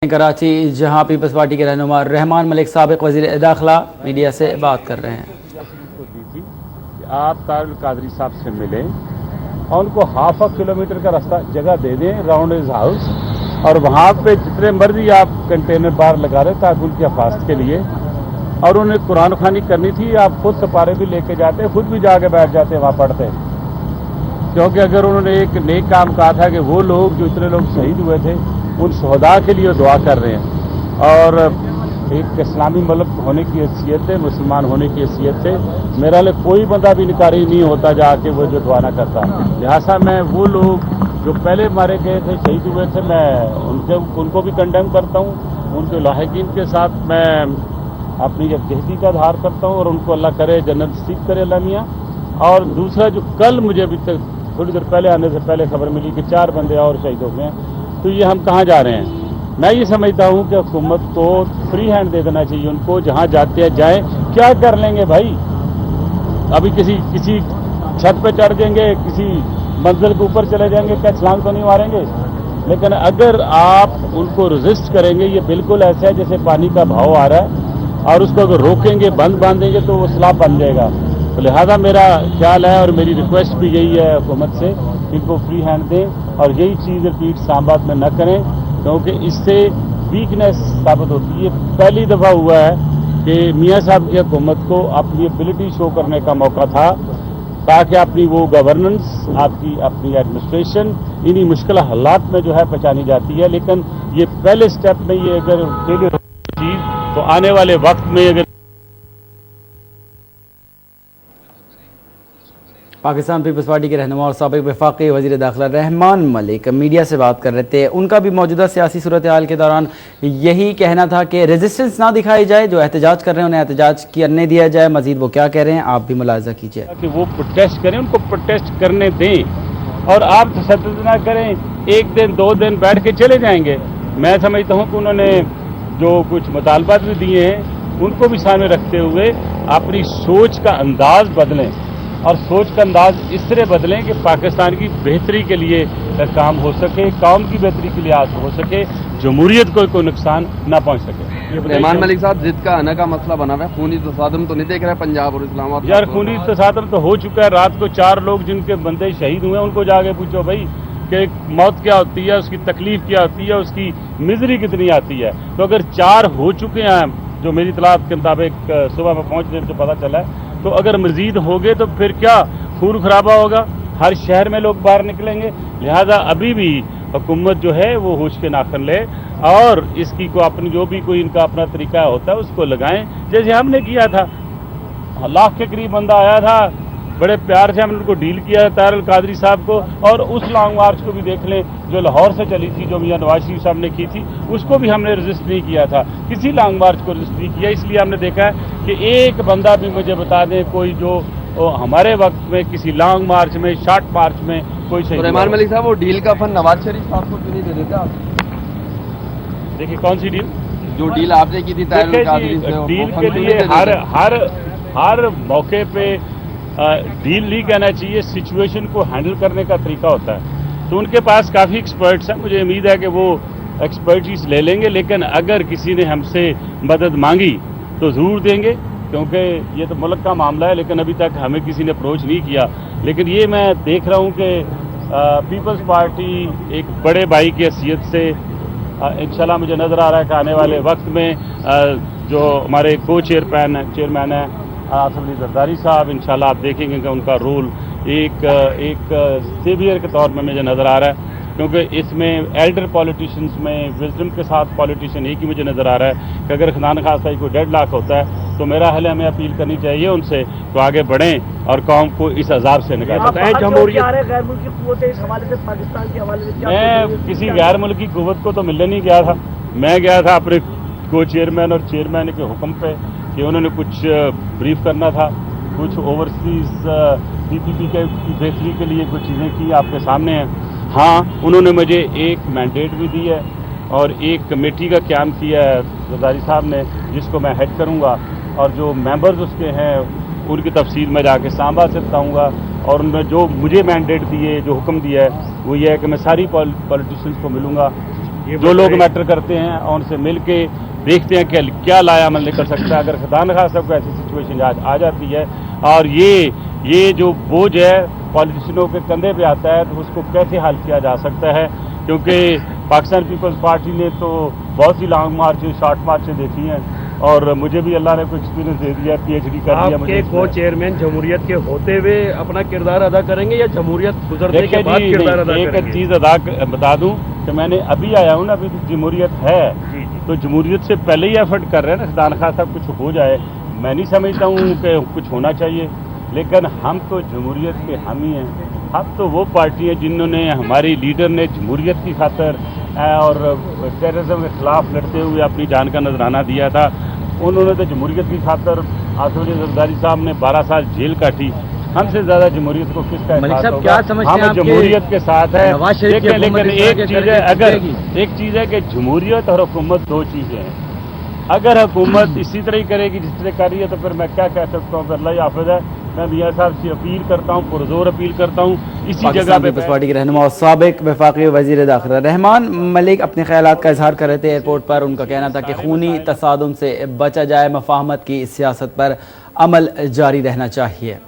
कराची जहां peoples party के रहनुमा रहमान मलिक साबिक वज़ीर दाखिला मीडिया से बात कर रहे हैं। आप तारुल कादरी साहब से मिलें और उनको हाफ किलोमीटर का रास्ता जगह दे दें राउंड हिज हाउस, और वहाँ पे जितने मर्जी आप कंटेनर बार लगा रहे ताकि उनकी हिफाजत के लिए। और उन्हें कुरान खानी करनी थी, आप खुद सपारे भी लेके जाते, खुद भी जाके बैठ जाते वहाँ पढ़ते, क्योंकि अगर उन्होंने एक नेक काम कहा था कि वो लोग जो इतने लोग शहीद हुए थे उन शहदा के लिए दुआ कर रहे हैं, और एक इस्लामी मुल्क होने की हैसियत है, मुसलमान होने की हैसियत से मेरा लिए कोई बंदा भी इनकारी नहीं होता जाके वो जो दुआ ना करता। लिहाजा मैं वो लोग जो पहले मारे गए थे, शहीद हुए थे, मैं उनको भी कंडेम करता हूँ। उनके लाहिकीन के साथ मैं अपनी यकजहती का इज़हार करता हूँ और उनको अल्लाह करे जन्नत नसीब करे अल्लाह मियाँ। और दूसरा जो कल मुझे अभी तक थोड़ी देर पहले आने से पहले खबर मिली कि 4 बंदे और शहीद हो गए हैं, तो ये हम कहाँ जा रहे हैं? मैं ये समझता हूँ कि हुकूमत को फ्री हैंड दे देना चाहिए उनको, जहाँ जाते हैं जाएं। क्या कर लेंगे भाई? अभी किसी छत पे चढ़ जाएंगे, किसी मंजिल के ऊपर चले जाएंगे, क्या छलांग तो नहीं मारेंगे? लेकिन अगर आप उनको रेजिस्ट करेंगे, ये बिल्कुल ऐसा है जैसे पानी का बहाव आ रहा है, और उसको अगर रोकेंगे, बंद बांधेंगे तो वो सैलाब बन जाएगा। तो लिहाजा मेरा ख्याल है और मेरी रिक्वेस्ट भी यही है हुकूमत से, इनको फ्री हैंड दें और यही चीज़ रिपीट इस्लामाबाद में न करें, क्योंकि इससे वीकनेस साबित होती है। पहली दफ़ा हुआ है कि मियाँ साहब की हुकूमत को अपनी एबिलिटी शो करने का मौका था, ताकि अपनी वो गवर्नेंस, आपकी अपनी एडमिनिस्ट्रेशन इन्हीं मुश्किल हालात में जो है पहचानी जाती है। लेकिन ये पहले स्टेप में ये अगर फेलियर होती चीज़, तो आने वाले वक्त में अगर पाकिस्तान पीपल्स पार्टी के रहनुमा और साबिक वफाकी वज़ीर दाखिला रहमान मलिक मीडिया से बात कर रहे थे। उनका भी मौजूदा सियासी सूरत हाल के दौरान यही कहना था कि रेजिस्टेंस ना दिखाई जाए, जो एहतजाज कर रहे हैं उन्हें एहतजाज करने दिया जाए। मजीद वो क्या कह रहे हैं आप भी मुलाजा कीजिए। कि वो प्रोटेस्ट करें, उनको प्रोटेस्ट करने दें और आप तशद्दुद ना करें। 1 दिन 2 दिन बैठ के चले जाएंगे। मैं समझता हूँ कि उन्होंने जो कुछ मुतालबात भी दिए हैं उनको भी सामने रखते हुए अपनी सोच का अंदाज बदलें, और सोच का अंदाज इस तरह बदलें कि पाकिस्तान की बेहतरी के लिए काम हो सके, कौम की बेहतरी के लिए हो सके, जमहूरियत को कोई नुकसान ना पहुंच सके। रहमान मलिक साहब, जिद का आना का मसला बना हुआ है, खूनी तसादम तो नहीं देख रहे पंजाब और इस्लामाबाद? यार खूनी तसादम तो हो चुका है। रात को 4 लोग जिनके बंदे शहीद हुए उनको जाके पूछो भाई कि मौत क्या होती है, उसकी तकलीफ क्या होती है, उसकी मिजरी कितनी आती है। तो अगर 4 हो चुके हैं, जो मेरी इतलात के मुताबिक सुबह में पहुंचने से पता चला है, तो अगर मजीद हो गए तो फिर क्या खून खराबा होगा, हर शहर में लोग बाहर निकलेंगे। लिहाजा अभी भी हुकूमत जो है वो होश के नाखन ले और इसकी को अपनी जो भी कोई इनका अपना तरीका होता है उसको लगाएं, जैसे हमने किया था। 1 लाख के करीब बंदा आया था, बड़े प्यार से हमने उनको डील किया तारुल कादरी साहब को। और उस लॉन्ग मार्च को भी देख लें जो लाहौर से चली थी, जो मियां नवाज शरीफ साहब ने की थी, उसको भी हमने रजिस्ट नहीं किया था, किसी लॉन्ग मार्च को रजिस्ट नहीं किया। इसलिए हमने देखा है कि एक बंदा भी मुझे बता दें कोई जो हमारे वक्त में किसी लॉन्ग मार्च में, शॉर्ट मार्च में कोई शहीद। रहमान मलिक साहब, वो डील का फंड नवाज शरीफ साहब को क्यों नहीं दे देते आप? देखिए कौन सी डील? जो डील आपने की थी तारुल कादरी से, डील के लिए हर मौके पे डील नहीं कहना चाहिए, सिचुएशन को हैंडल करने का तरीका होता है। तो उनके पास काफ़ी एक्सपर्ट्स हैं, मुझे उम्मीद है कि वो एक्सपर्टीज ले लेंगे। लेकिन अगर किसी ने हमसे मदद मांगी तो ज़रूर देंगे, क्योंकि ये तो मुल्क का मामला है। लेकिन अभी तक हमें किसी ने अप्रोच नहीं किया। लेकिन ये मैं देख रहा हूँ कि पीपल्स पार्टी एक बड़े भाई की हैसियत से इंशाल्लाह मुझे नज़र आ रहा है कि आने वाले वक्त में जो हमारे को चेयरमैन है आसिफ अली जरदारी साहब, इंशाल्लाह आप देखेंगे कि उनका रोल एक सेवियर के तौर में मुझे नज़र आ रहा है। क्योंकि इसमें एल्डर पॉलिटिशियंस में विजडम के साथ पॉलिटिशियन एक ही मुझे नज़र आ रहा है कि अगर खान खासा कोई डेडलॉक होता है तो मेरा हाल हमें अपील करनी चाहिए उनसे तो आगे बढ़ें और कौम को इस अजाब से निकालें। मैं किसी गैर मुल्की कुव्वत को तो मिलने नहीं गया था, मैं गया था अपने को चेयरमैन और चेयरमैन के हुक्म पे कि उन्होंने कुछ ब्रीफ करना था, कुछ ओवरसीज पीपीपी के बेहतरी के लिए कुछ चीज़ें की आपके सामने हैं। हाँ, उन्होंने मुझे एक मैंडेट भी दी है और एक कमेटी का क़याम किया है जरदारी साहब ने, जिसको मैं हेड करूँगा, और जो मेंबर्स उसके हैं उनकी तफसील मैं जाके सांबा से बताऊँगा। और उन्होंने जो मुझे मैंडेट दिए, जो हुक्म दिया है, वो ये है कि मैं सारी पॉलिटिशियंस को मिलूँगा, जो लोग मैटर करते हैं और उनसे मिल के देखते हैं कि क्या लाया अमल निकल सकता है। अगर खुदा न खास्ता कोई ऐसी सिचुएशन आज आ जाती है और ये जो बोझ है पॉलिटिशियनों के कंधे पे आता है, तो उसको कैसे हल किया जा सकता है। क्योंकि पाकिस्तान पीपल्स पार्टी ने तो बहुत सी लॉन्ग मार्चें, शॉर्ट मार्चें देखी हैं और मुझे भी अल्लाह ने कुछ एक्सपीरियंस दे दिया, PhD कर दिया मुझे। आपके को चेयरमैन जमहूरियत के होते हुए अपना किरदार अदा करेंगे या जमहूरियत गुजरने के बाद किरदार अदा एक करेंगे? चीज़ बता दूं कि मैंने अभी आया हूँ ना, अभी तो जमहूरियत है, तो जमहूरियत से पहले ही एफर्ट कर रहे हैं ना, खुदा न खास्ता कुछ हो जाए। मैं नहीं समझता हूँ कि कुछ होना चाहिए, लेकिन हम तो जमहूरियत के हामी हैं। हम तो वो पार्टी है जिन्होंने, हमारी लीडर ने जमहूरियत की खातर और टेररिज्म के खिलाफ लड़ते हुए अपनी जान का नजराना दिया था। उन्होंने तो जमहूरियत की खातर आसिफ अली जरदारी साहब ने 12 साल जेल काटी। हमसे ज्यादा जमहूरियत को किसका मलिक एहसास साहब, होगा? क्या समझते हैं हम आपके जमहूरियत के साथ है, नवाज शरीफ की लेकिन हुकूमत इस एक तरह चीज के है, करके अगर जीतेगी? एक चीज है कि जमहूरियत और हुकूमत दो चीजें हैं। अगर हुकूमत इसी तरह ही करेगी जिस तरह कर रही है, तो फिर मैं क्या कह सकता हूँ? अल्लाह ही हाफिज़ है। मैं मियाँ साहब से अपील करता हूँ, पुरजोर अपील करता हूँ, इसी जगह पाकिस्तान पे पीपल्स पार्टी के रहनुमा और साबिक वफाकी वज़ीर दाखिला रहमान मलिक अपने ख्यालात का इजहार कर रहे थे एयरपोर्ट पर। उनका कहना था कि खूनी तसादुम से बचा जाए, मफाहमत की सियासत पर अमल जारी रहना चाहिए।